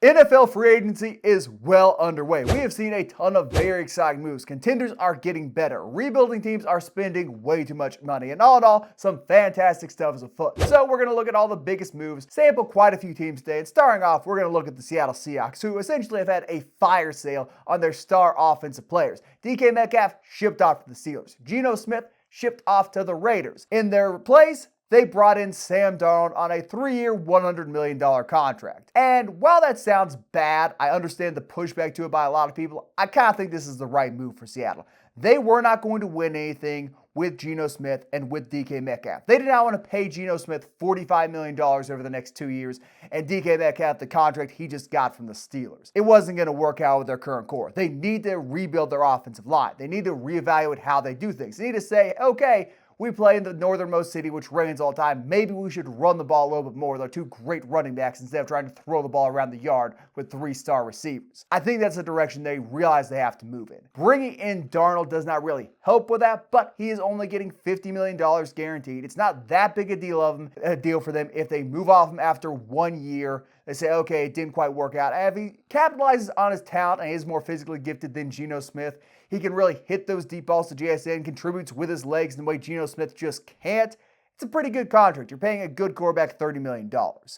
NFL free agency is well underway. We have seen a ton of very exciting moves. Contenders are getting better. Rebuilding teams are spending way too much money. And all in all, some fantastic stuff is afoot. So we're going to look at all the biggest moves, sample quite a few teams today. And starting off, we're going to look at the Seattle Seahawks, who essentially have had a fire sale on their star offensive players. DK Metcalf shipped off to the Steelers. Geno Smith shipped off to the Raiders. In their place, they brought in Sam Darnold on a 3-year, $100 million contract. And while that sounds bad, I understand the pushback to it by a lot of people. I kind of think this is the right move for Seattle. They were not going to win anything with Geno Smith and with DK Metcalf. They did not want to pay Geno Smith $45 million over the next 2 years and DK Metcalf the contract he just got from the Steelers. It wasn't going to work out with their current core. They need to rebuild their offensive line. They need to reevaluate how they do things. They need to say, okay, we play in the northernmost city, which rains all the time. Maybe we should run the ball a little bit more. They're two great running backs instead of trying to throw the ball around the yard with 3-star receivers. I think that's the direction they realize they have to move in. Bringing in Darnold does not really help with that, but he is only getting $50 million guaranteed. It's not that big a deal for them if they move off him after 1 year. They say, okay, it didn't quite work out. And if he capitalizes on his talent and is more physically gifted than Geno Smith, he can really hit those deep balls to JSN, contributes with his legs in the way Geno Smith just can't. It's a pretty good contract. You're paying a good quarterback $30 million.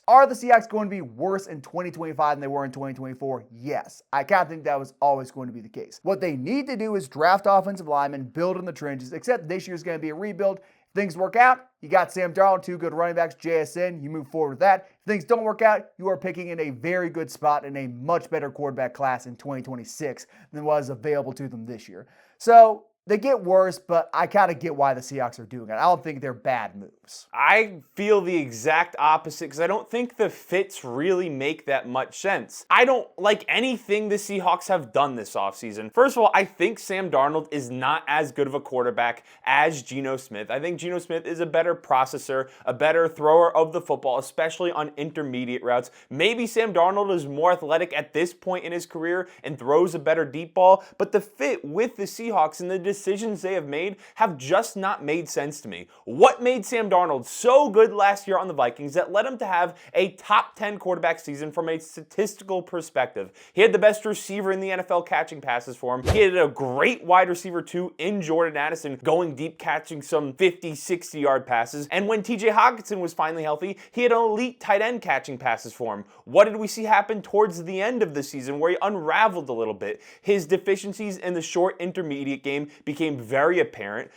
Are the Seahawks going to be worse in 2025 than they were in 2024? Yes. I kind of think that was always going to be the case. What they need to do is draft offensive linemen, build in the trenches, except this year's going to be a rebuild. If things work out, you got Sam Darnold, 2 good running backs, JSN, you move forward with that. If things don't work out, you are picking in a very good spot in a much better quarterback class in 2026 than was available to them this year. So they get worse, but I kind of get why the Seahawks are doing it. I don't think they're bad moves. I feel the exact opposite because I don't think the fits really make that much sense. I don't like anything the Seahawks have done this offseason. First of all, I think Sam Darnold is not as good of a quarterback as Geno Smith. I think Geno Smith is a better processor, a better thrower of the football, especially on intermediate routes. Maybe Sam Darnold is more athletic at this point in his career and throws a better deep ball, but the fit with the Seahawks and the decisions they have made have just not made sense to me. What made Sam Darnold so good last year on the Vikings that led him to have a top 10 quarterback season from a statistical perspective? He had the best receiver in the NFL catching passes for him. He had a great wide receiver too in Jordan Addison going deep catching some 50, 60-yard passes. And when TJ Hockenson was finally healthy, he had an elite tight end catching passes for him. What did we see happen towards the end of the season where he unraveled a little bit? His deficiencies in the short intermediate game became very apparent.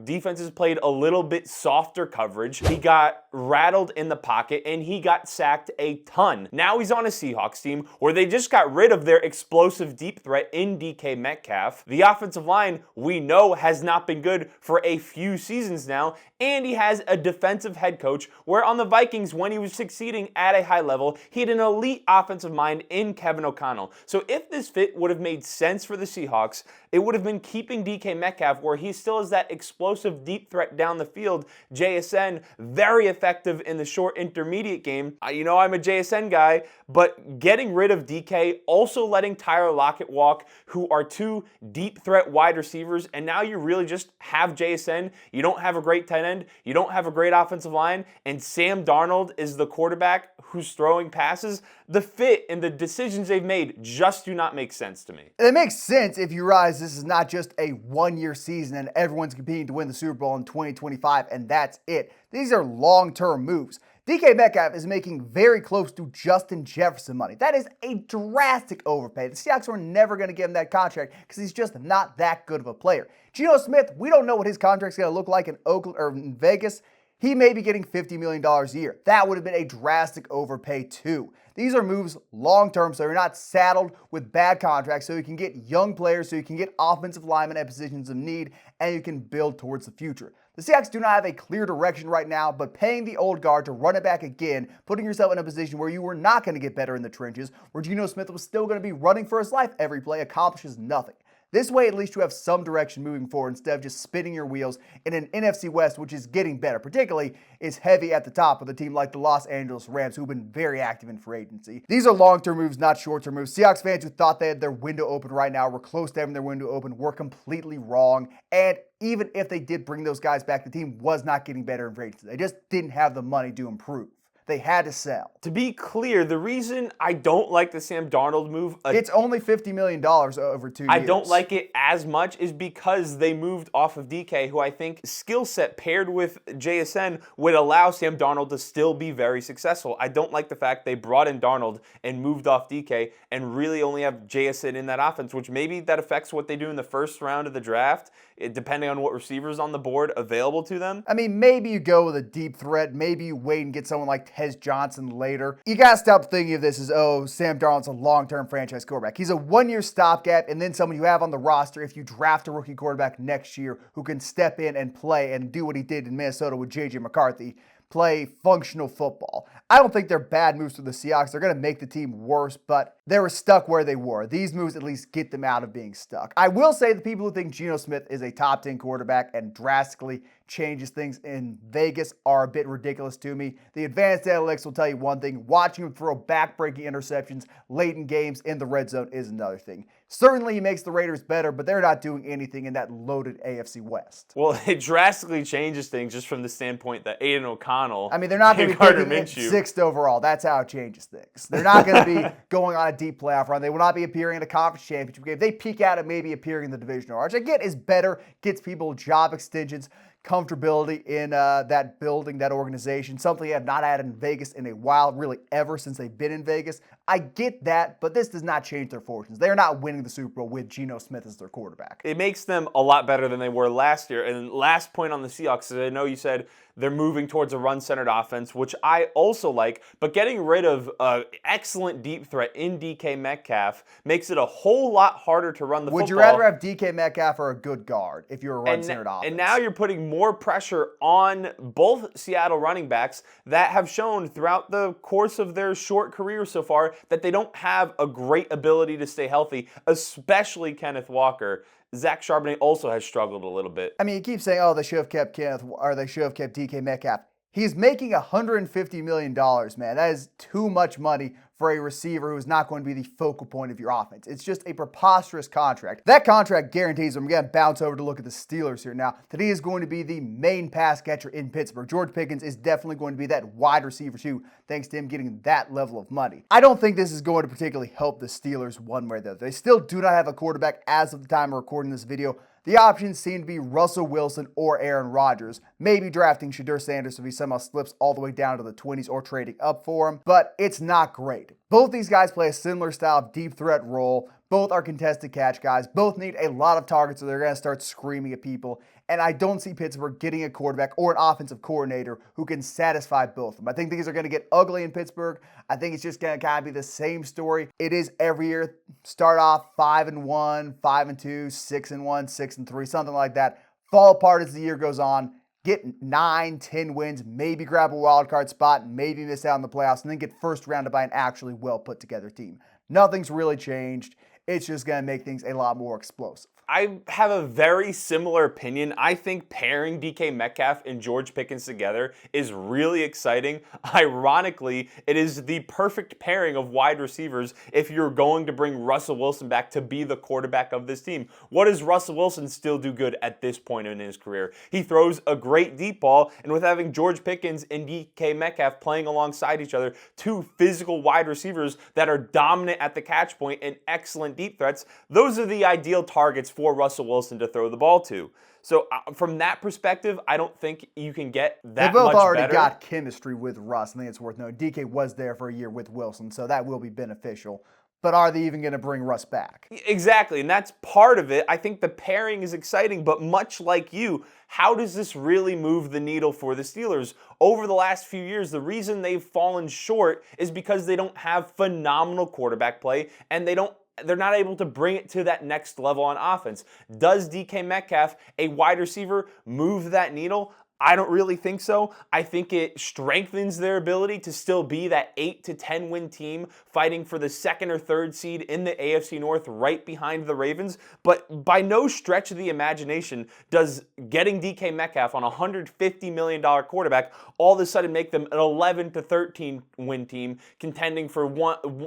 Defenses played a little bit softer coverage. He got rattled in the pocket and he got sacked a ton. Now he's on a Seahawks team where they just got rid of their explosive deep threat in DK Metcalf. The offensive line, we know, has not been good for a few seasons now, and he has a defensive head coach where on the Vikings, when he was succeeding at a high level, he had an elite offensive mind in Kevin O'Connell. So if this fit would have made sense for the Seahawks, it would have been keeping DK Metcalf where he still has that explosive deep threat down the field. JSN, very effective in the short intermediate game. You know I'm a JSN guy, but getting rid of DK, also letting Tyler Lockett walk, who are 2 deep threat wide receivers, and now you really just have JSN. You don't have a great tight end. You don't have a great offensive line, and Sam Darnold is the quarterback who's throwing passes. The fit and the decisions they've made just do not make sense to me. It makes sense if you realize this is not just a 1-year season and everyone's competing to win the Super Bowl in 2025 and that's it. These are long-term moves. DK Metcalf is making very close to Justin Jefferson money. That is a drastic overpay. The Seahawks were never going to give him that contract because he's just not that good of a player. Geno Smith, we don't know what his contract's going to look like in Oakland or in Vegas. He may be getting $50 million a year. That would have been a drastic overpay too. These are moves long-term, so you're not saddled with bad contracts, so you can get young players, so you can get offensive linemen at positions of need, and you can build towards the future. The Seahawks do not have a clear direction right now, but paying the old guard to run it back again, putting yourself in a position where you were not going to get better in the trenches, where Geno Smith was still going to be running for his life every play, accomplishes nothing. This way, at least you have some direction moving forward instead of just spinning your wheels in an NFC West, which is getting better. Particularly, is heavy at the top with a team like the Los Angeles Rams, who've been very active in free agency. These are long-term moves, not short-term moves. Seahawks fans who thought they had their window open right now, were close to having their window open, were completely wrong. And even if they did bring those guys back, the team was not getting better in free agency. They just didn't have the money to improve. They had to sell. To be clear, the reason I don't like the Sam Darnold move, it's only $50 million over 2 years. I don't like it as much is because they moved off of DK, who I think skill set paired with JSN would allow Sam Darnold to still be very successful. I don't like the fact they brought in Darnold and moved off DK and really only have JSN in that offense, which maybe that affects what they do in the first round of the draft, depending on what receivers on the board available to them. I mean, maybe you go with a deep threat. Maybe you wait and get someone like Tez Johnson later. You got to stop thinking of this as, oh, Sam Darnold's a long-term franchise quarterback. He's a one-year stopgap and then someone you have on the roster if you draft a rookie quarterback next year who can step in and play and do what he did in Minnesota with J.J. McCarthy. Play functional football. I don't think they're bad moves for the Seahawks. They're going to make the team worse, but they were stuck where they were. These moves at least get them out of being stuck. I will say the people who think Geno Smith is a top 10 quarterback and drastically changes things in Vegas are a bit ridiculous to me. The advanced analytics will tell you one thing. Watching him throw back-breaking interceptions late in games in the red zone is another thing. Certainly he makes the Raiders better, but they're not doing anything in that loaded AFC West. Well, it drastically changes things just from the standpoint that Aiden O'Connell, I mean, they're not going to be picking it 6th overall. That's how it changes things. They're not going to be going on a deep playoff run. They will not be appearing in a conference championship game. They peak out at maybe appearing in the divisional round, which I get is better, gets people job extensions, comfortability in that building, that organization, something they have not had in Vegas in a while, really ever since they've been in Vegas. I get that, but this does not change their fortunes. They are not winning the Super Bowl with Geno Smith as their quarterback. It makes them a lot better than they were last year. And last point on the Seahawks is I know you said they're moving towards a run-centered offense, which I also like, but getting rid of an excellent deep threat in DK Metcalf makes it a whole lot harder to run the football. Would you rather have DK Metcalf or a good guard if you're a run-centered offense? And now you're putting more pressure on both Seattle running backs that have shown throughout the course of their short career so far that they don't have a great ability to stay healthy, especially Kenneth Walker. Zach Charbonnet also has struggled a little bit. I mean, you keep saying, oh, they should have kept they should have kept DK Metcalf. He's making $150 million, man. That is too much money for a receiver who's not going to be the focal point of your offense. It's just a preposterous contract. That contract guarantees, I'm going to bounce over to look at the Steelers here now, that he is going to be the main pass catcher in Pittsburgh. George Pickens is definitely going to be that wide receiver too, thanks to him getting that level of money. I don't think this is going to particularly help the Steelers one way or the other. They still do not have a quarterback as of the time of recording this video. The options seem to be Russell Wilson or Aaron Rodgers. Maybe drafting Shedeur Sanders if he somehow slips all the way down to the 20s or trading up for him, but it's not great. Both these guys play a similar style of deep threat role. Both are contested catch guys. Both need a lot of targets, so they're going to start screaming at people. And I don't see Pittsburgh getting a quarterback or an offensive coordinator who can satisfy both of them. I think things are going to get ugly in Pittsburgh. I think it's just going to kind of be the same story it is every year. Start off 5-1, 5-2, 6-1, 6-3, something like that. Fall apart as the year goes on. Get 9, 10 wins, maybe grab a wild card spot, maybe miss out on the playoffs, and then get first rounded by an actually well put together team. Nothing's really changed. It's just going to make things a lot more explosive. I have a very similar opinion. I think pairing DK Metcalf and George Pickens together is really exciting. Ironically, it is the perfect pairing of wide receivers if you're going to bring Russell Wilson back to be the quarterback of this team. What does Russell Wilson still do good at this point in his career? He throws a great deep ball, and with having George Pickens and DK Metcalf playing alongside each other, two physical wide receivers that are dominant at the catch point and excellent deep threats, those are the ideal targets for Russell Wilson to throw the ball to. So from that perspective, I don't think you can get that much better. They both already got chemistry with Russ. I think it's worth noting. DK was there for a year with Wilson, so that will be beneficial. But are they even going to bring Russ back? Exactly, and that's part of it. I think the pairing is exciting, but much like you, how does this really move the needle for the Steelers? Over the last few years, the reason they've fallen short is because they don't have phenomenal quarterback play, and they're not able to bring it to that next level on offense. Does DK Metcalf, a wide receiver, move that needle? I don't really think so. I think it strengthens their ability to still be that 8 to 10 win team fighting for the second or third seed in the AFC North right behind the Ravens. But by no stretch of the imagination does getting DK Metcalf on a $150 million quarterback all of a sudden make them an 11 to 13 win team contending for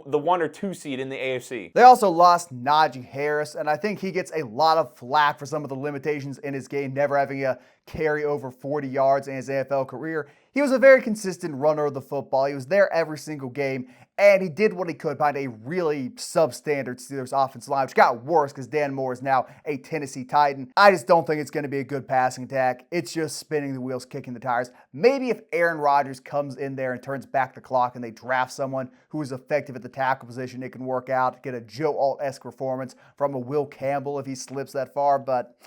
the 1 or 2 seed in the AFC. They also lost Najee Harris, and I think he gets a lot of flack for some of the limitations in his game, never having a carry over 40 40 yards in his NFL career. He was a very consistent runner of the football. He was there every single game, and he did what he could behind a really substandard Steelers offensive line, which got worse because Dan Moore is now a Tennessee Titan. I just don't think it's going to be a good passing attack. It's just spinning the wheels, kicking the tires. Maybe if Aaron Rodgers comes in there and turns back the clock and they draft someone who is effective at the tackle position, it can work out, get a Joe Alt-esque performance from a Will Campbell if he slips that far, but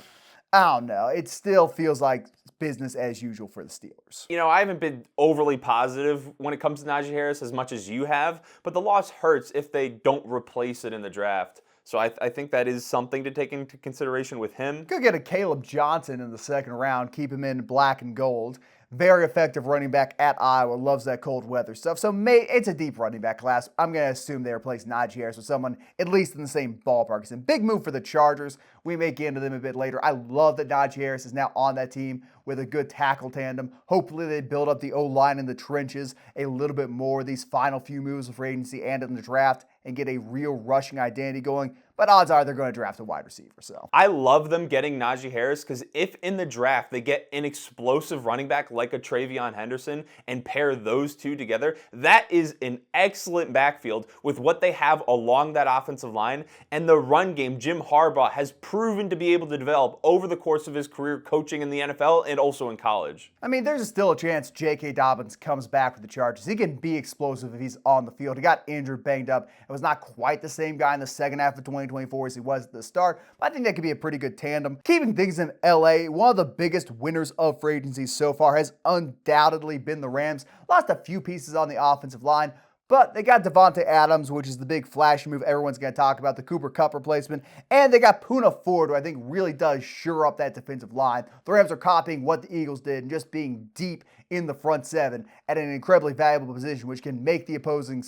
I don't know. It still feels like business as usual for the Steelers. You know, I haven't been overly positive when it comes to Najee Harris as much as you have, but the loss hurts if they don't replace it in the draft. So I think that is something to take into consideration with him. Could get a Caleb Johnson in the second round, keep him in black and gold. Very effective running back at Iowa, loves that cold weather stuff. So it's a deep running back class. I'm going to assume they replace Najee Harris with someone at least in the same ballpark. It's a big move for the Chargers. We may get into them a bit later. I love that Najee Harris is now on that team with a good tackle tandem. Hopefully they build up the O-line in the trenches a little bit more these final few moves of free agency and in the draft and get a real rushing identity going. But odds are they're going to draft a wide receiver. So I love them getting Najee Harris because if in the draft they get an explosive running back like a Travion Henderson and pair those two together, that is an excellent backfield with what they have along that offensive line. And the run game, Jim Harbaugh has proven to be able to develop over the course of his career coaching in the NFL and also in college. I mean, there's still a chance J.K. Dobbins comes back with the Chargers. He can be explosive if he's on the field. He got injured, banged up. It was not quite the same guy in the second half of 2024 as he was at the start, but I think that could be a pretty good tandem. Keeping things in LA, one of the biggest winners of free agency so far has undoubtedly been the Rams. Lost a few pieces on the offensive line, but they got Davante Adams, which is the big flashy move everyone's going to talk about, the Cooper Kupp replacement, and they got Poona Ford, who I think really does shore up that defensive line. The Rams are copying what the Eagles did and just being deep in the front seven at an incredibly valuable position, which can make the opposing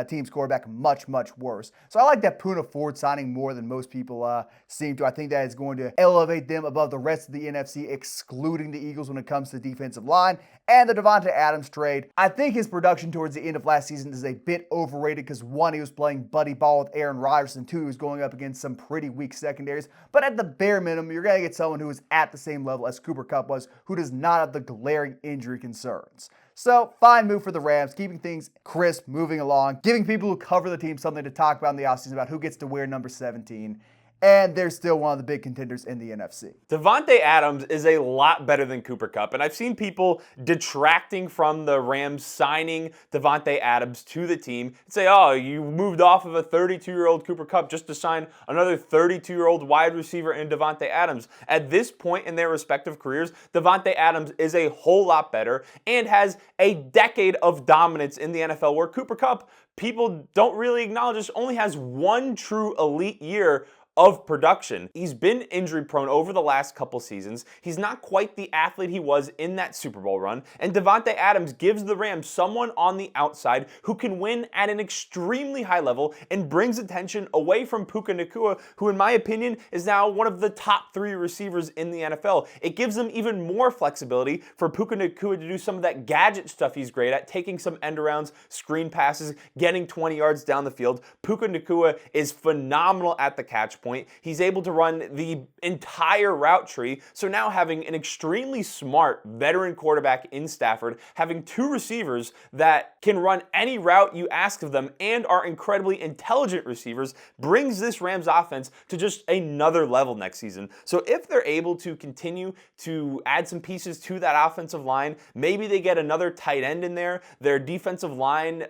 team's quarterback much, much worse. So I like that Poona Ford signing more than most people seem to. I think that is going to elevate them above the rest of the NFC, excluding the Eagles when it comes to defensive line. And the Davante Adams trade, I think his production towards the end of last season is a bit overrated because one, he was playing buddy ball with Aaron Rodgers, and two, he was going up against some pretty weak secondaries. But at the bare minimum, you're going to get someone who is at the same level as Cooper Kupp was, who does not have the glaring injury concerns. So, fine move for the Rams, keeping things crisp, moving along, giving people who cover the team something to talk about in the offseason about who gets to wear number 17. And they're still one of the big contenders in the NFC. Davante Adams is a lot better than Cooper Kupp, and I've seen people detracting from the Rams signing Davante Adams to the team and say, oh, you moved off of a 32-year-old Cooper Kupp just to sign another 32-year-old wide receiver in Davante Adams. At this point in their respective careers, Davante Adams is a whole lot better and has a decade of dominance in the NFL, where Cooper Kupp, people don't really acknowledge this, only has one true elite year of production. He's been injury prone over the last couple seasons. He's not quite the athlete he was in that Super Bowl run. And Davante Adams gives the Rams someone on the outside who can win at an extremely high level and brings attention away from Puka Nacua, who in my opinion is now one of the top 3 receivers in the NFL. It gives them even more flexibility for Puka Nacua to do some of that gadget stuff he's great at, taking some end arounds, screen passes, getting 20 yards down the field. Puka Nacua is phenomenal at the catch point. He's able to run the entire route tree. So now having an extremely smart veteran quarterback in Stafford, having 2 receivers that can run any route you ask of them and are incredibly intelligent receivers, brings this Rams offense to just another level next season. So if they're able to continue to add some pieces to that offensive line, maybe they get another tight end in there, their defensive line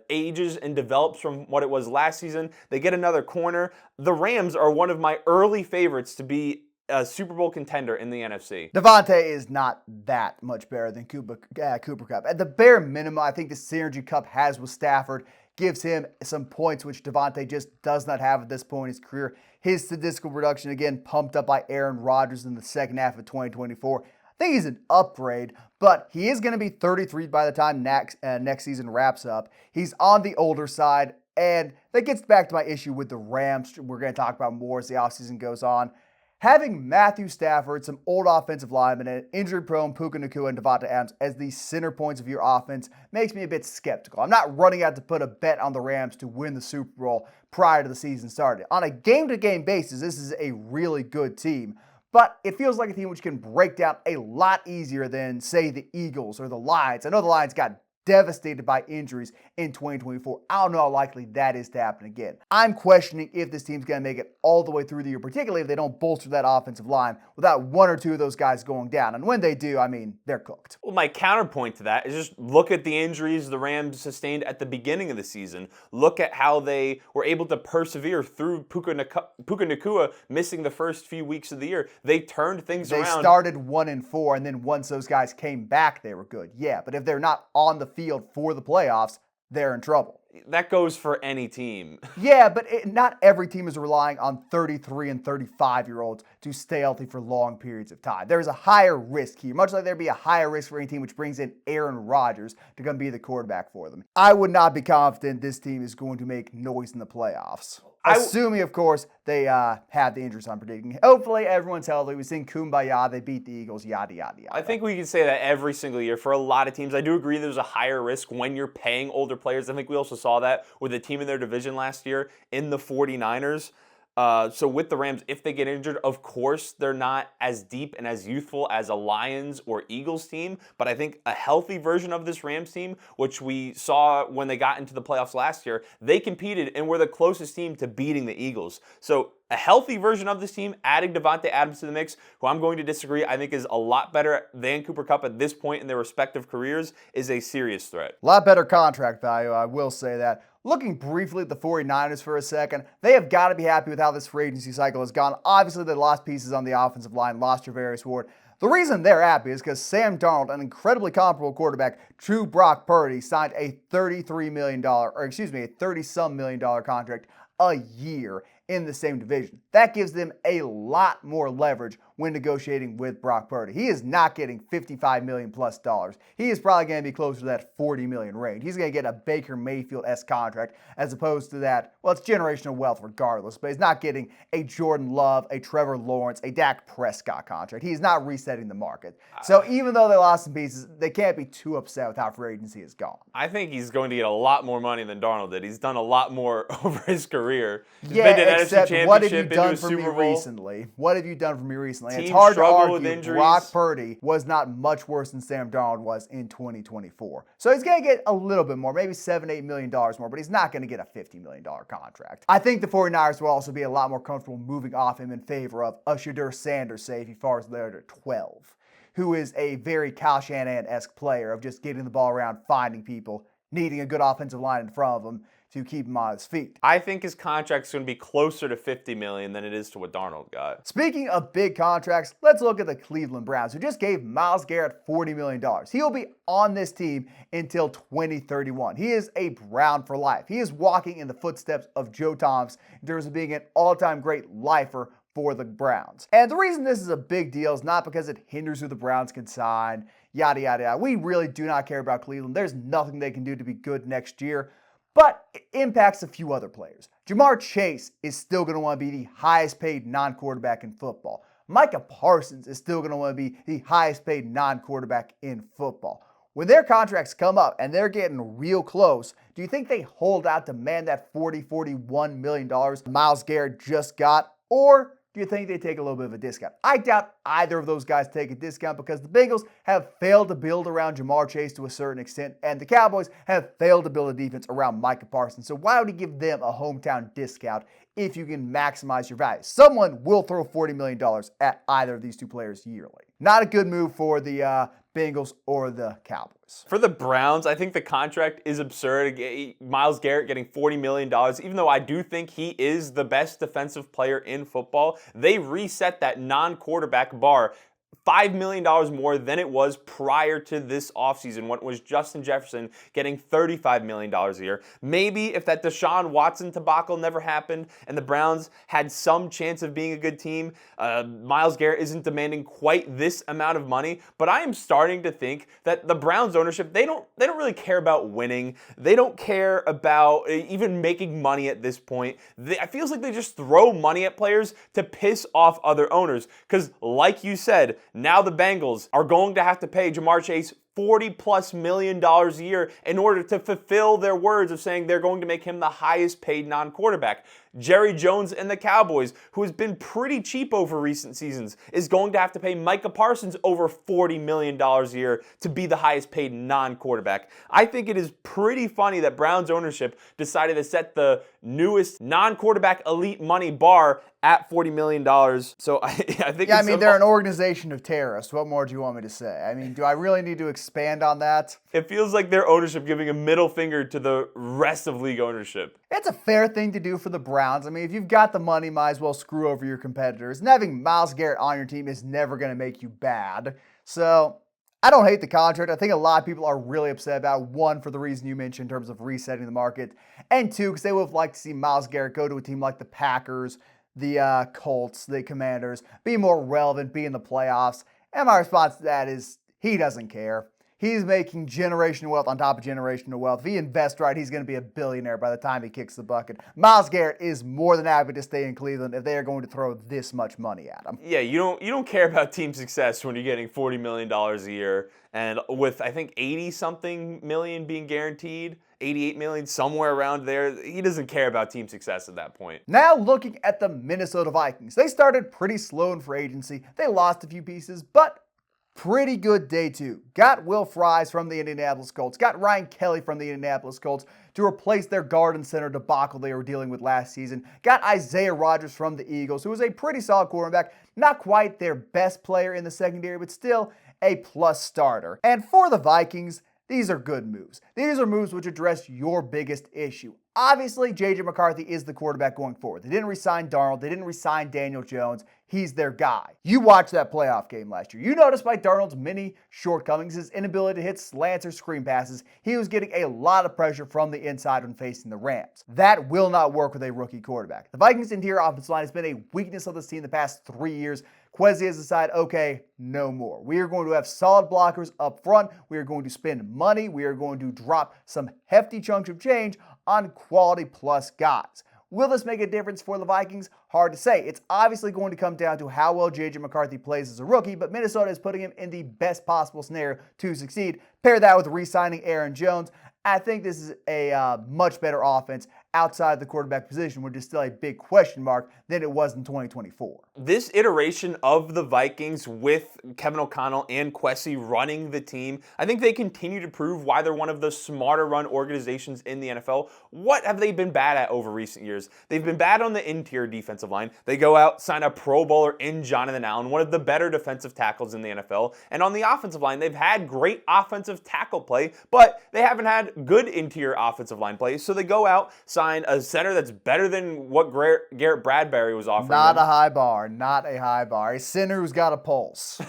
ages and develops from what it was last season, they get another corner. The Rams are one of my early favorites to be a Super Bowl contender in the NFC. Davante is not that much better than Cooper Kupp. At the bare minimum, I think the synergy Kupp has with Stafford gives him some points which Davante just does not have at this point in his career. His statistical production, again, pumped up by Aaron Rodgers in the second half of 2024. I think he's an upgrade, but he is going to be 33 by the time next season wraps up. He's on the older side. And that gets back to my issue with the Rams. We're going to talk about more as the offseason goes on. Having Matthew Stafford, some old offensive linemen, and injury-prone Puka Nacua and Davante Adams as the center points of your offense makes me a bit skeptical. I'm not running out to put a bet on the Rams to win the Super Bowl prior to the season starting. On a game-to-game basis, this is a really good team. but it feels like a team which can break down a lot easier than, say, the Eagles or the Lions. I know the Lions got devastated by injuries in 2024. I don't know how likely that is to happen again. I'm questioning if this team's going to make it all the way through the year, particularly if they don't bolster that offensive line without one or two of those guys going down. And when they do, I mean, they're cooked. Well, my counterpoint to that is just look at the injuries the Rams sustained at the beginning of the season. Look at how they were able to persevere through Puka Nacua missing the first few weeks of the year. They turned things around. They started 1-4, and then once those guys came back, they were good. Yeah, but if they're not on the field for the playoffs, they're in trouble. That goes for any team. Yeah, but not every team is relying on 33 and 35-year-olds to stay healthy for long periods of time. There's a higher risk here, much like there'd be a higher risk for any team which brings in Aaron Rodgers to come be the quarterback for them. I would not be confident this team is going to make noise in the playoffs. Assuming, of course, they have the injuries I'm predicting. Hopefully, everyone's healthy. We sing Kumbaya. They beat the Eagles, yada, yada, yada. I think we can say that every single year for a lot of teams. I do agree there's a higher risk when you're paying older players. I think we also saw that with a team in their division last year in the 49ers. So with the Rams, if they get injured, of course, they're not as deep and as youthful as a Lions or Eagles team. But I think a healthy version of this Rams team, which we saw when they got into the playoffs last year, they competed and were the closest team to beating the Eagles. So a healthy version of this team, adding Davante Adams to the mix, who I'm going to disagree, I think is a lot better than Cooper Kupp at this point in their respective careers, is a serious threat. A lot better contract value, I will say that. Looking briefly at the 49ers for a second, they have got to be happy with how this free agency cycle has gone. Obviously, they lost pieces on the offensive line, lost Travarius Ward. The reason they're happy is because Sam Darnold, an incredibly comparable quarterback to Brock Purdy, signed a $30-some million contract a year in the same division. That gives them a lot more leverage when negotiating with Brock Purdy. He is not getting $55 million plus. He is probably going to be closer to that $40 million range. He's going to get a Baker Mayfield-esque contract as opposed to that, well, it's generational wealth regardless, but he's not getting a Jordan Love, a Trevor Lawrence, a Dak Prescott contract. He's not resetting the market. So even though they lost some pieces, they can't be too upset with how free agency has gone. I think he's going to get a lot more money than Darnold did. He's done a lot more over his career. He's yeah, been to an except NFC what have you Championship, done been to for a me Super Bowl. recently? What have you done for me recently? Teams It's hard to struggle with argue injuries. Brock Purdy was not much worse than Sam Darnold was in 2024. So he's going to get a little bit more, maybe $7-8 million more, but he's not going to get a $50 million contract. I think the 49ers will also be a lot more comfortable moving off him in favor of a Shadur Sanders, say, if he falls there to 12, who is a very Kyle Shanahan-esque player of just getting the ball around, finding people, needing a good offensive line in front of him to keep him on his feet. I think his contract's going to be closer to $50 million than it is to what Darnold got. Speaking of big contracts, let's look at the Cleveland Browns, who just gave Myles Garrett $40 million. He'll be on this team until 2031. He is a Brown for life. He is walking in the footsteps of Joe Thomas in terms of being an all-time great lifer for the Browns. And the reason this is a big deal is not because it hinders who the Browns can sign, yada, yada, yada. We really do not care about Cleveland. There's nothing they can do to be good next year. But it impacts a few other players. Jamar Chase is still going to want to be the highest paid non-quarterback in football. Micah Parsons is still going to want to be the highest paid non-quarterback in football. When their contracts come up and they're getting real close, do you think they hold out to man that $41 million Myles Garrett just got? Or do you think they take a little bit of a discount? I doubt either of those guys take a discount because the Bengals have failed to build around Jamar Chase to a certain extent, and the Cowboys have failed to build a defense around Micah Parsons. So why would he give them a hometown discount if you can maximize your value? Someone will throw $40 million at either of these two players yearly. Not a good move for the Bengals or the Cowboys. For the Browns, I think the contract is absurd. Myles Garrett getting $40 million, even though I do think he is the best defensive player in football. They reset that non-quarterback bar $5 million more than it was prior to this offseason, when it was Justin Jefferson getting $35 million a year. Maybe if that Deshaun Watson debacle never happened and the Browns had some chance of being a good team, Myles Garrett isn't demanding quite this amount of money. But I am starting to think that the Browns ownership, they don't really care about winning. They don't care about even making money at this point. It feels like they just throw money at players to piss off other owners. Because like you said, now the Bengals are going to have to pay Jamar Chase $40+ million a year in order to fulfill their words of saying they're going to make him the highest paid non-quarterback. Jerry Jones and the Cowboys, who has been pretty cheap over recent seasons, is going to have to pay Micah Parsons over $40 million a year to be the highest paid non-quarterback. I think it is pretty funny that Browns ownership decided to set the newest non-quarterback elite money bar at $40 million. So I think they're an organization of terrorists. What more do you want me to say? I mean, do I really need to expand on that? It feels like their ownership giving a middle finger to the rest of league ownership. It's a fair thing to do for the Browns. I mean, if you've got the money, might as well screw over your competitors. And having Myles Garrett on your team is never going to make you bad. So I don't hate the contract. I think a lot of people are really upset about it. One, for the reason you mentioned in terms of resetting the market. And two, because they would have liked to see Myles Garrett go to a team like the Packers, the Colts, the Commanders, be more relevant, be in the playoffs. And my response to that is he doesn't care. He's making generational wealth on top of generational wealth. If he invests right, he's going to be a billionaire by the time he kicks the bucket. Myles Garrett is more than happy to stay in Cleveland if they are going to throw this much money at him. Yeah, you don't care about team success when you're getting $40 million a year, and with I think 80-something million being guaranteed, 88 million, somewhere around there. He doesn't care about team success at that point. Now looking at the Minnesota Vikings. They started pretty slow in free agency. They lost a few pieces, but pretty good day two. Got Will Fries from the Indianapolis Colts. Got Ryan Kelly from the Indianapolis Colts to replace their guard and center debacle they were dealing with last season. Got Isaiah Rodgers from the Eagles, who was a pretty solid quarterback. Not quite their best player in the secondary, but still a plus starter. And for the Vikings, these are good moves. These are moves which address your biggest issue. Obviously, J.J. McCarthy is the quarterback going forward. They didn't re-sign Darnold. They didn't re-sign Daniel Jones. He's their guy. You watched that playoff game last year. You noticed by Darnold's many shortcomings, his inability to hit slants or screen passes, he was getting a lot of pressure from the inside when facing the Rams. That will not work with a rookie quarterback. The Vikings' interior offensive line has been a weakness of this team the past 3 years. Kwesi has decided, okay, no more. We are going to have solid blockers up front. We are going to spend money. We are going to drop some hefty chunks of change on quality plus guys. Will this make a difference for the Vikings? Hard to say. It's obviously going to come down to how well J.J. McCarthy plays as a rookie, but Minnesota is putting him in the best possible scenario to succeed. Pair that with re-signing Aaron Jones. I think this is a much better offense outside the quarterback position, which is still a big question mark than it was in 2024. This iteration of the Vikings with Kevin O'Connell and Kwesi running the team, I think they continue to prove why they're one of the smarter run organizations in the NFL. What have they been bad at over recent years? They've been bad on the interior defensive line. They go out, sign a Pro Bowler in Jonathan Allen, one of the better defensive tackles in the NFL. And on the offensive line, they've had great offensive tackle play, but they haven't had good interior offensive line play. So they go out, sign a center that's better than what Garrett Bradbury was offering. Not a high bar. Not a high bar. A center who's got a pulse.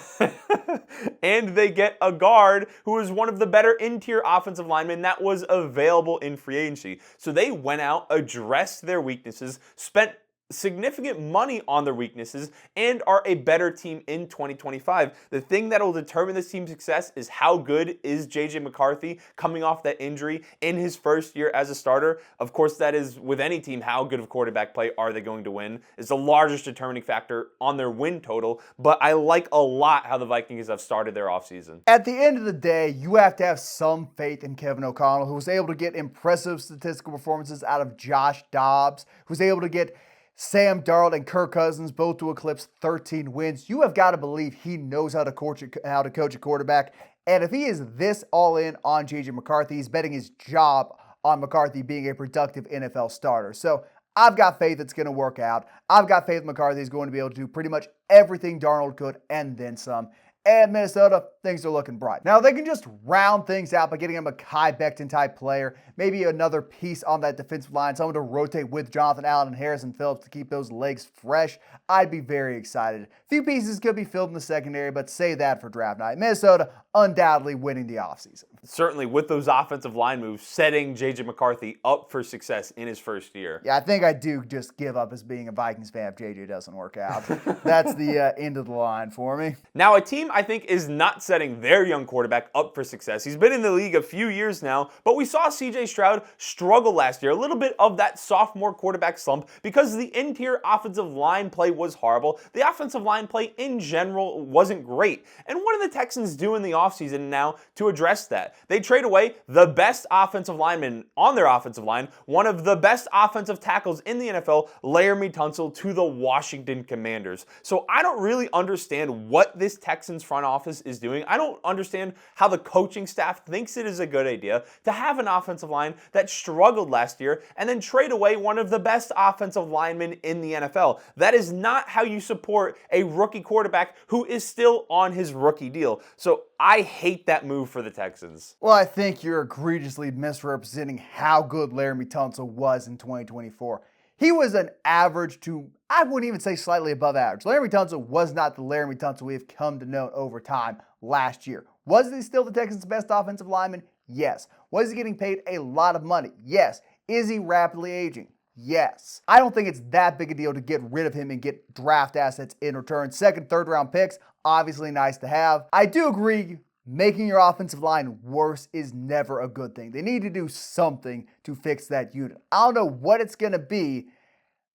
And they get a guard who is one of the better interior offensive linemen that was available in free agency. So they went out, addressed their weaknesses, spent significant money on their weaknesses, and are a better team in 2025. The thing that will determine this team's success is how good is J.J. McCarthy coming off that injury in his first year as a starter. Of course, that is with any team, how good of quarterback play are they going to win is the largest determining factor on their win total, but I like a lot how the Vikings have started their offseason. At the end of the day, you have to have some faith in Kevin O'Connell, who was able to get impressive statistical performances out of Josh Dobbs, who's able to get Sam Darnold and Kirk Cousins both to eclipse 13 wins. You have got to believe he knows how to coach a quarterback. And if he is this all in on J.J. McCarthy, he's betting his job on McCarthy being a productive NFL starter. So I've got faith it's going to work out. I've got faith McCarthy is going to be able to do pretty much everything Darnold could and then some. And Minnesota, things are looking bright. Now, they can just round things out by getting a Mekhi Becton-type player, maybe another piece on that defensive line, someone to rotate with Jonathan Allen and Harrison Phillips to keep those legs fresh. I'd be very excited. A few pieces could be filled in the secondary, but save that for draft night. Minnesota undoubtedly winning the offseason. certainly with those offensive line moves, setting J.J. McCarthy up for success in his first year. Yeah, I think I do just give up as being a Vikings fan if J.J. doesn't work out. That's the end of the line for me. Now, a team I think is not setting their young quarterback up for success. He's been in the league a few years now, but we saw C.J. Stroud struggle last year. A little bit of that sophomore quarterback slump because the interior offensive line play was horrible. The offensive line play in general wasn't great. And what do the Texans do in the offseason now to address that? They trade away the best offensive lineman on their offensive line, one of the best offensive tackles in the NFL, Laramie Tunsil, to the Washington Commanders. So I don't really understand what this Texans front office is doing. I don't understand how the coaching staff thinks it is a good idea to have an offensive line that struggled last year and then trade away one of the best offensive linemen in the NFL. That is not how you support a rookie quarterback who is still on his rookie deal. So I hate that move for the Texans. Well, I think you're egregiously misrepresenting how good Laramie Tunsil was in 2024. He was an average to, I wouldn't even say slightly above average. Laramie Tunsil was not the Laramie Tunsil we have come to know over time last year. Was he still the Texans' best offensive lineman? Yes. Was he getting paid a lot of money? Yes. Is he rapidly aging? Yes. I don't think it's that big a deal to get rid of him and get draft assets in return. Second, third round picks, obviously nice to have. I do agree making your offensive line worse is never a good thing. They need to do something to fix that unit. I don't know what it's going to be,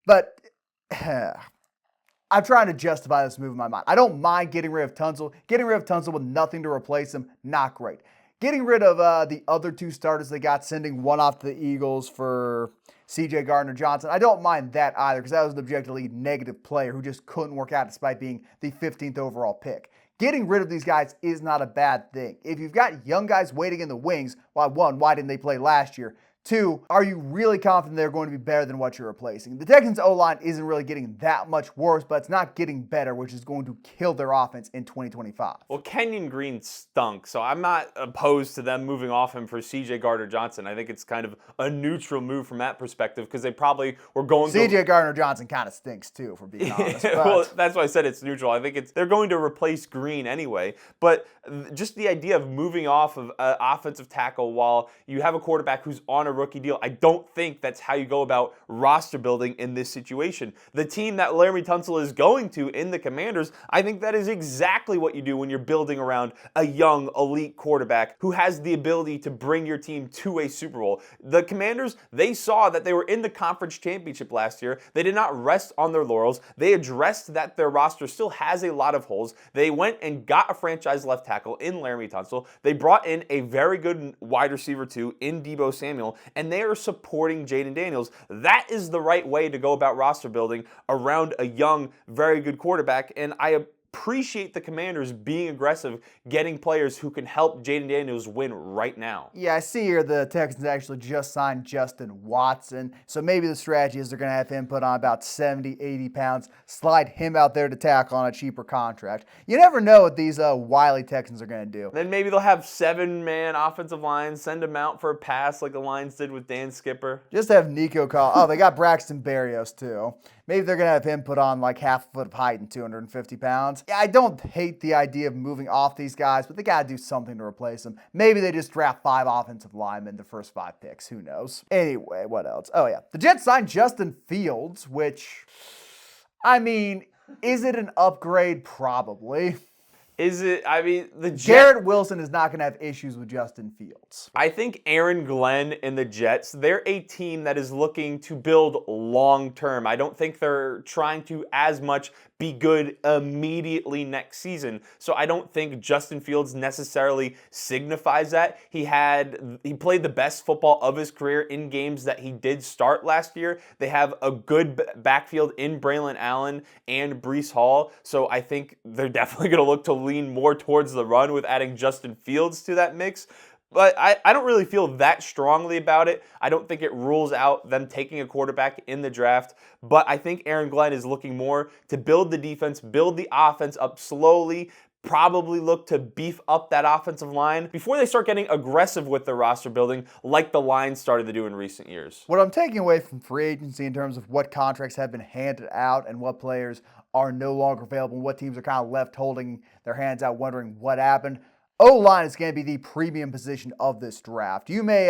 but I'm trying to justify this move in my mind. I don't mind getting rid of Tunsil. Getting rid of Tunsil with nothing to replace him, not great. Getting rid of the other two starters they got, sending one off to the Eagles for C.J. Gardner-Johnson, I don't mind that either because that was an objectively negative player who just couldn't work out despite being the 15th overall pick. Getting rid of these guys is not a bad thing. If you've got young guys waiting in the wings, well, one, why didn't they play last year? Two, are you really confident they're going to be better than what you're replacing? The Texans' O-line isn't really getting that much worse, but it's not getting better, which is going to kill their offense in 2025. Well, Kenyon Green stunk, so I'm not opposed to them moving off him for C.J. Gardner-Johnson. I think it's kind of a neutral move from that perspective because they probably were going to... C.J. Gardner-Johnson kind of stinks too, for being honest. Well, that's why I said it's neutral. I think they're going to replace Green anyway, but just the idea of moving off of an offensive tackle while you have a quarterback who's on a rookie deal, I don't think that's how you go about roster building in this situation. The team that Laramie Tunsil is going to in the Commanders, I think that is exactly what you do when you're building around a young, elite quarterback who has the ability to bring your team to a Super Bowl. The Commanders, they saw that they were in the conference championship last year. They did not rest on their laurels. They addressed that their roster still has a lot of holes. They went and got a franchise left tackle in Laramie Tunsil. They brought in a very good wide receiver too in Deebo Samuel, and they are supporting Jaden Daniels. That is the right way to go about roster building around a young, very good quarterback, and I appreciate the Commanders being aggressive, getting players who can help Jaden Daniels win right now. Yeah, I see here the Texans actually just signed Justin Watson, so maybe the strategy is they're going to have him put on about 70, 80 pounds, slide him out there to tackle on a cheaper contract. You never know what these wily Texans are going to do. Then maybe they'll have 7-man offensive lines, send him out for a pass like the Lions did with Dan Skipper. Just have Nico call. Oh, they got Braxton Berrios too. Maybe they're going to have him put on like half a foot of height and 250 pounds. Yeah, I don't hate the idea of moving off these guys, but they got to do something to replace them. Maybe they just draft 5 offensive linemen the first 5 picks. Who knows? Anyway, what else? Oh, yeah. The Jets signed Justin Fields, which, I mean, is it an upgrade? Probably. Is it? I mean, Garrett Wilson is not going to have issues with Justin Fields. I think Aaron Glenn and the Jets, they're a team that is looking to build long term. I don't think they're trying to as much be good immediately next season. So I don't think Justin Fields necessarily signifies that. He played the best football of his career in games that he did start last year. They have a good backfield in Braylon Allen and Breece Hall. So I think they're definitely going to look to lean more towards the run with adding Justin Fields to that mix. But I don't really feel that strongly about it. I don't think it rules out them taking a quarterback in the draft. But I think Aaron Glenn is looking more to build the defense, build the offense up slowly, probably look to beef up that offensive line before they start getting aggressive with their roster building like the Lions started to do in recent years. What I'm taking away from free agency in terms of what contracts have been handed out and what players are no longer available and what teams are kind of left holding their hands out wondering what happened. O-line is going to be the premium position of this draft. You may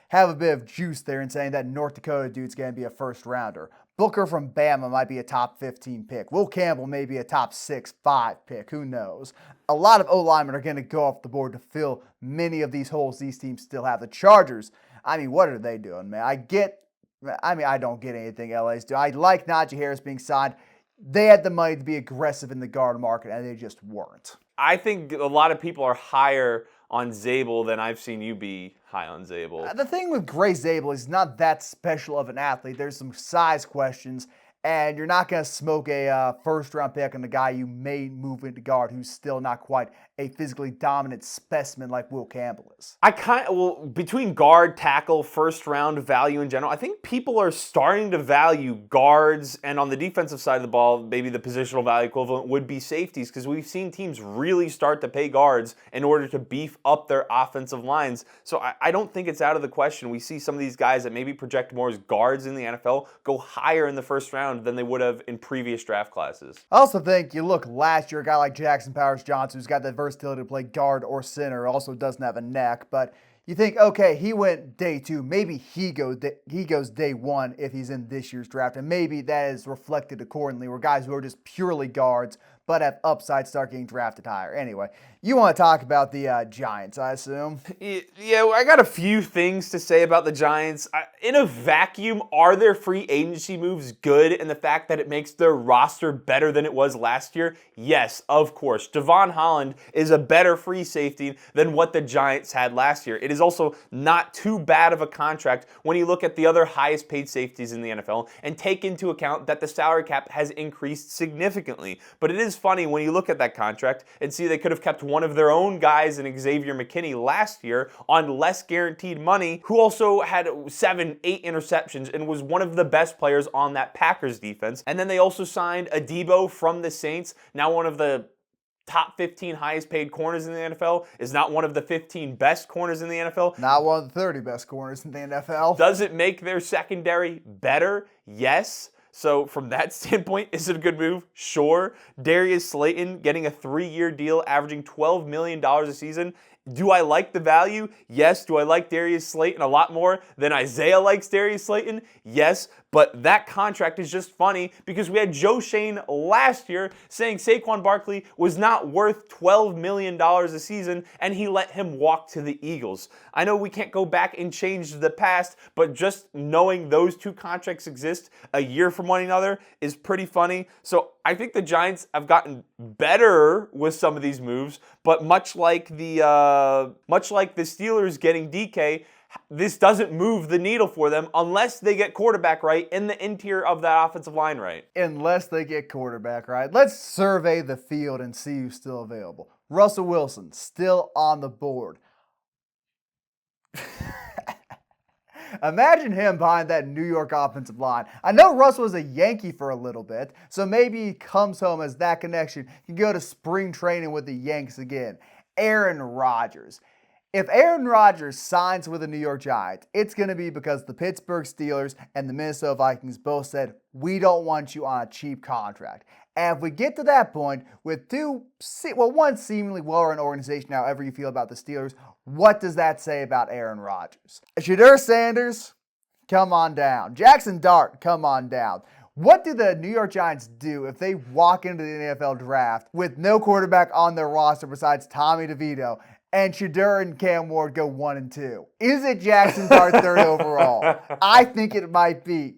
have a bit of juice there in saying that North Dakota dude's going to be a first rounder. Booker from Bama might be a top 15 pick. Will Campbell may be a top 6-5 pick. Who knows? A lot of O-linemen are going to go off the board to fill many of these holes these teams still have. The Chargers, what are they doing, man? I don't get anything LA's doing. I like Najee Harris being signed. They had the money to be aggressive in the guard market, and they just weren't. I think a lot of people are higher on Zabel than I've seen you be high on Zabel. The thing with Gray Zabel is he's not that special of an athlete. There's some size questions, and you're not going to smoke a first-round pick on the guy you may move into guard who's still not quite a physically dominant specimen like Will Campbell is. Between guard, tackle, first-round value in general, I think people are starting to value guards, and on the defensive side of the ball, maybe the positional value equivalent would be safeties, because we've seen teams really start to pay guards in order to beef up their offensive lines. So I don't think it's out of the question. We see some of these guys that maybe project more as guards in the NFL go higher in the first round than they would have in previous draft classes. I also think you look last year, a guy like Jackson Powers-Johnson, who's got that versatility to play guard or center, also doesn't have a neck, but you think, okay, he went day 2, maybe he goes day 1 if he's in this year's draft, and maybe that is reflected accordingly, where guys who are just purely guards but have upside start getting drafted higher. Anyway, you want to talk about the Giants, I assume? Yeah, I got a few things to say about the Giants. In a vacuum, are their free agency moves good in the fact that it makes their roster better than it was last year? Yes, of course. Devon Holland is a better free safety than what the Giants had last year. It is also not too bad of a contract when you look at the other highest paid safeties in the NFL and take into account that the salary cap has increased significantly. But it is funny when you look at that contract and see they could have kept one of their own guys in Xavier McKinney last year on less guaranteed money, who also had 7-8 interceptions and was one of the best players on that Packers defense. And then they also signed Adebo from the Saints, now one of the top 15 highest paid corners in the NFL, is not one of the 15 best corners in the NFL. Not one of the 30 best corners in the NFL. Does it make their secondary better? Yes. So from that standpoint, is it a good move? Sure. Darius Slayton getting a 3-year deal averaging $12 million a season. Do I like the value? Yes. Do I like Darius Slayton a lot more than Isaiah likes Darius Slayton? Yes. But that contract is just funny because we had Joe Shane last year saying Saquon Barkley was not worth $12 million a season, and he let him walk to the Eagles. I know we can't go back and change the past, but just knowing those two contracts exist a year from one another is pretty funny. So I think the Giants have gotten better with some of these moves, but much like the Steelers getting DK, this doesn't move the needle for them unless they get quarterback right and the interior of that offensive line right. Unless they get quarterback right. Let's survey the field and see who's still available. Russell Wilson, still on the board. Imagine him behind that New York offensive line. I know Russell was a Yankee for a little bit, so maybe he comes home as that connection. He can go to spring training with the Yanks again. Aaron Rodgers. If Aaron Rodgers signs with the New York Giants, it's going to be because the Pittsburgh Steelers and the Minnesota Vikings both said, we don't want you on a cheap contract. And if we get to that point with one seemingly well-run organization, however you feel about the Steelers, what does that say about Aaron Rodgers? Shedeur Sanders, come on down. Jackson Dart, come on down. What do the New York Giants do if they walk into the NFL draft with no quarterback on their roster besides Tommy DeVito, and Shedeur and Cam Ward go 1 and 2? Is it Jackson Dart third overall? I think it might be.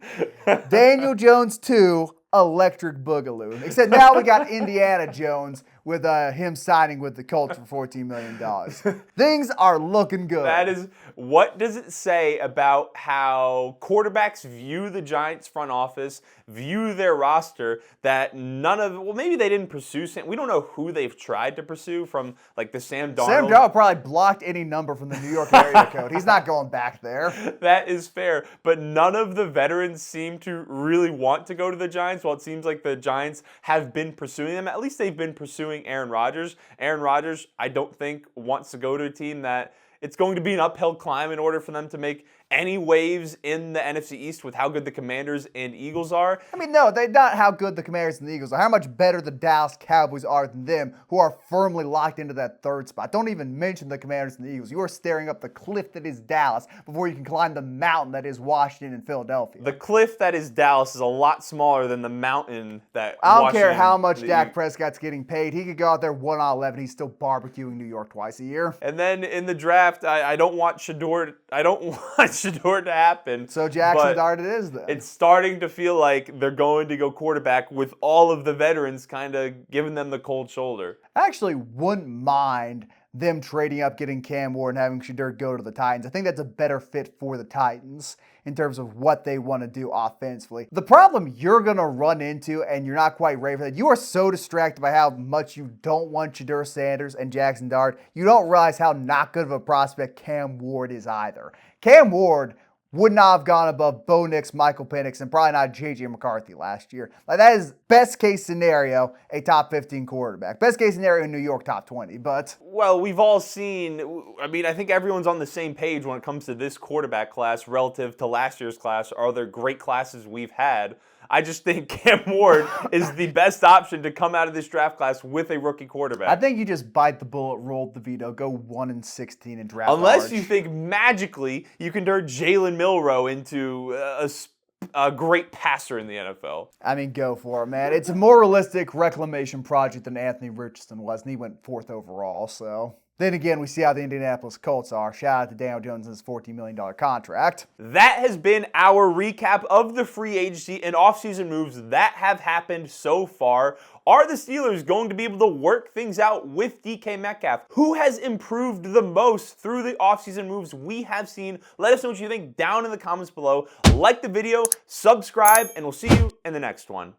Daniel Jones 2, Electric Boogaloo. Except now we got Indiana Jones with him signing with the Colts for $14 million. Things are looking good. What does it say about how quarterbacks view the Giants front office, view their roster, that maybe they didn't pursue Sam. We don't know who they've tried to pursue from like the Sam Darnold. Sam Darnold probably blocked any number from the New York area code. He's not going back there. That is fair, but none of the veterans seem to really want to go to the Giants. While it seems like the Giants have been pursuing them, at least they've been pursuing Aaron Rodgers. Aaron Rodgers, I don't think, wants to go to a team that it's going to be an uphill climb in order for them to make any waves in the NFC East with how good the Commanders and Eagles are. I mean, no, they're not how good the Commanders and the Eagles are. How much better the Dallas Cowboys are than them, who are firmly locked into that third spot. Don't even mention the Commanders and the Eagles. You are staring up the cliff that is Dallas before you can climb the mountain that is Washington and Philadelphia. The cliff that is Dallas is a lot smaller than the mountain that I don't Washington, care how much Dak Prescott's getting paid. He could go out there 1 out of 11. He's still barbecuing New York twice a year. And then in the draft, I don't want Shador. I don't want Shador to happen. So Jackson Dart it is then. It's starting to feel like they're going to go quarterback with all of the veterans kind of giving them the cold shoulder. I actually wouldn't mind them trading up, getting Cam Ward, and having Shador go to the Titans. I think that's a better fit for the Titans in terms of what they want to do offensively. The problem you're going to run into, and you're not quite ready for that, you are so distracted by how much you don't want Shador Sanders and Jackson Dart, you don't realize how not good of a prospect Cam Ward is either. Cam Ward would not have gone above Bo Nix, Michael Penix, and probably not J.J. McCarthy last year. Like, that is best case scenario, a top 15 quarterback. Best case scenario in New York, top 20, but... Well, we've all seen, I mean, I think everyone's on the same page when it comes to this quarterback class relative to last year's class or other great classes we've had. I just think Cam Ward is the best option to come out of this draft class with a rookie quarterback. I think you just bite the bullet, roll the veto, go 1-16 and draft Unless you think magically you can turn Jalen Milroe into a great passer in the NFL. I mean, go for it, man. It's a more realistic reclamation project than Anthony Richardson was, and he went 4th overall, so... Then again, we see how the Indianapolis Colts are. Shout out to Daniel Jones' $14 million contract. That has been our recap of the free agency and offseason moves that have happened so far. Are the Steelers going to be able to work things out with DK Metcalf? Who has improved the most through the offseason moves we have seen? Let us know what you think down in the comments below. Like the video, subscribe, and we'll see you in the next one.